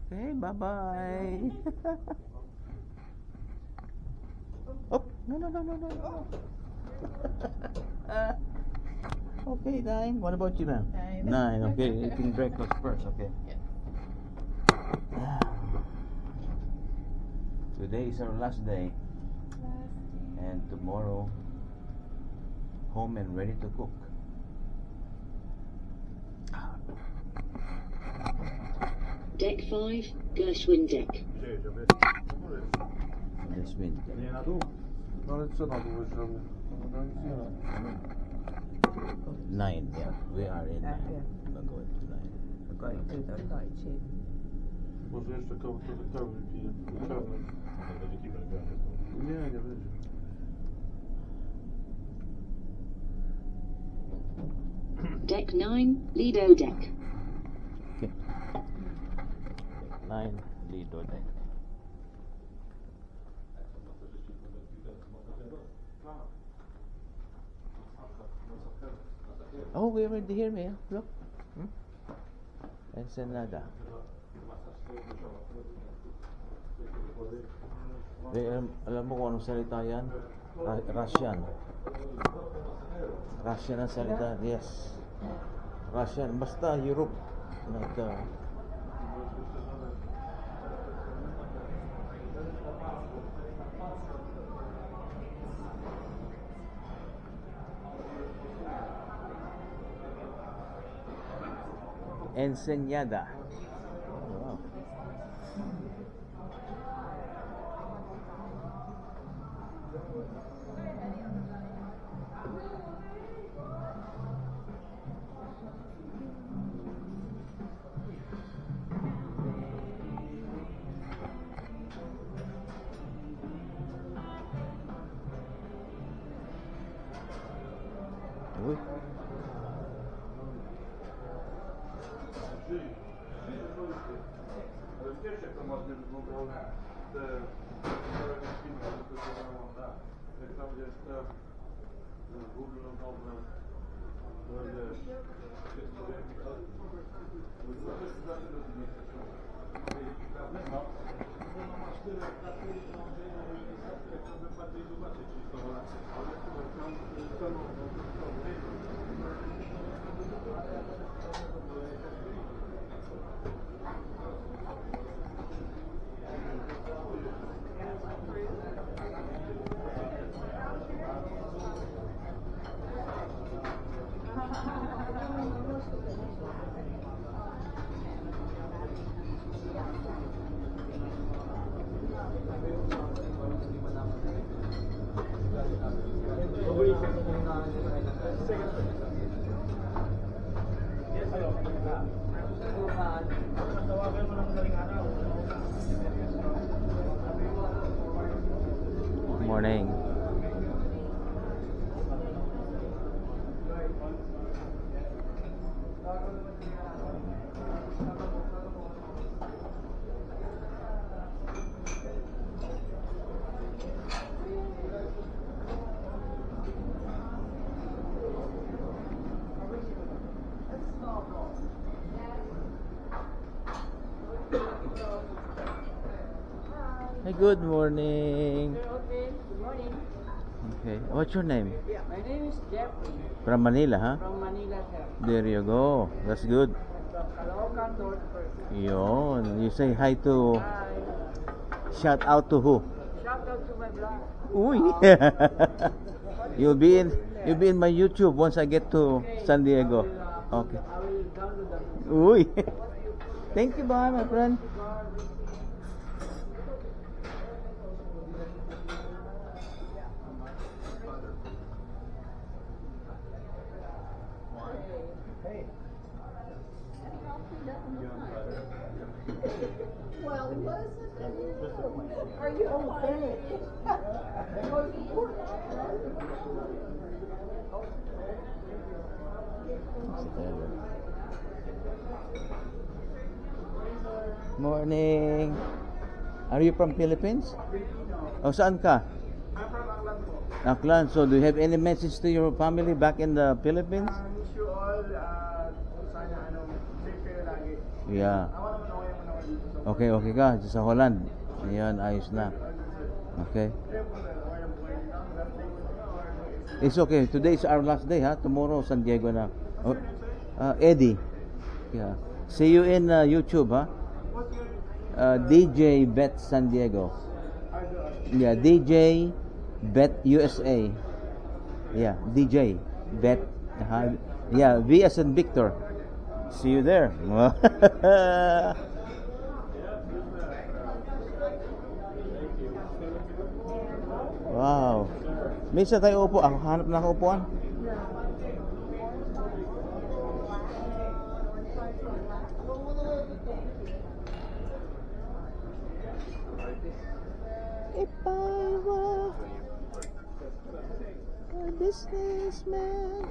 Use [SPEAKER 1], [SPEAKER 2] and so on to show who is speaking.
[SPEAKER 1] Okay, bye-bye. Oh, no. Okay, 9. What about you, ma'am? 9. Okay, eating breakfast first. Okay.
[SPEAKER 2] Yeah.
[SPEAKER 1] Today is our last day, and tomorrow, home and ready to cook.
[SPEAKER 3] Deck 5, Gershwin deck.
[SPEAKER 1] This wind. Nine. Yeah, we are in 9. We're going to 9.
[SPEAKER 4] Może jeszcze trochę kawy piję. Nie będzie.
[SPEAKER 3] Deck 9, Lido deck.
[SPEAKER 1] Okay. 9, Lido deck. Oh, we already here, man. Look. Ensenada. Alam mo kung anong salita yan? Russian. Russian ang salita. Yes. Russian. Basta Europe. Ensenada. Wow. Uy.
[SPEAKER 4] Wiesz, jak to ładnie wyglądało te filmy, to jak tam jest Google nowe, to wiesz,
[SPEAKER 1] Morning. Hey, good morning.
[SPEAKER 2] Good morning.
[SPEAKER 1] Okay, what's your name?
[SPEAKER 2] Yeah, my name is Jeffrey
[SPEAKER 1] From Manila, huh?
[SPEAKER 2] from Manila, sir.
[SPEAKER 1] There you go. That's good.
[SPEAKER 2] From Caloocan, North First.
[SPEAKER 1] Yon. You say hi to.
[SPEAKER 2] Hi.
[SPEAKER 1] Shout out to who?
[SPEAKER 2] Shout out to my vlog.
[SPEAKER 1] Uy. You'll be in my YouTube once I get to San Diego. Okay.
[SPEAKER 2] I will download that.
[SPEAKER 1] Uy. Thank you, bye, my friend.
[SPEAKER 5] Well, wasn't it? Are you okay?
[SPEAKER 1] Morning. Are you from Philippines? O saan ka?
[SPEAKER 4] I'm from Aklan po.
[SPEAKER 1] Aklan. So do you have any message to your family back in the Philippines?
[SPEAKER 4] Wish you all sana safe kayo lagi.
[SPEAKER 1] Yeah.
[SPEAKER 4] Ako naman okay mo naman
[SPEAKER 1] Okay, okay ka sa Holland. Ayan, ayos na. Okay. It's okay. Today is our last day, ha? Tomorrow, San Diego na. Oh, Eddie. Yeah. See you in YouTube, ha? DJ Bet San Diego. Yeah, DJ Bet USA. Yeah, DJ Bet. Yeah, V as in Victor. See you there. Wow. Minsan tayo upo. Ako hanap na ako upuan. If I were a businessman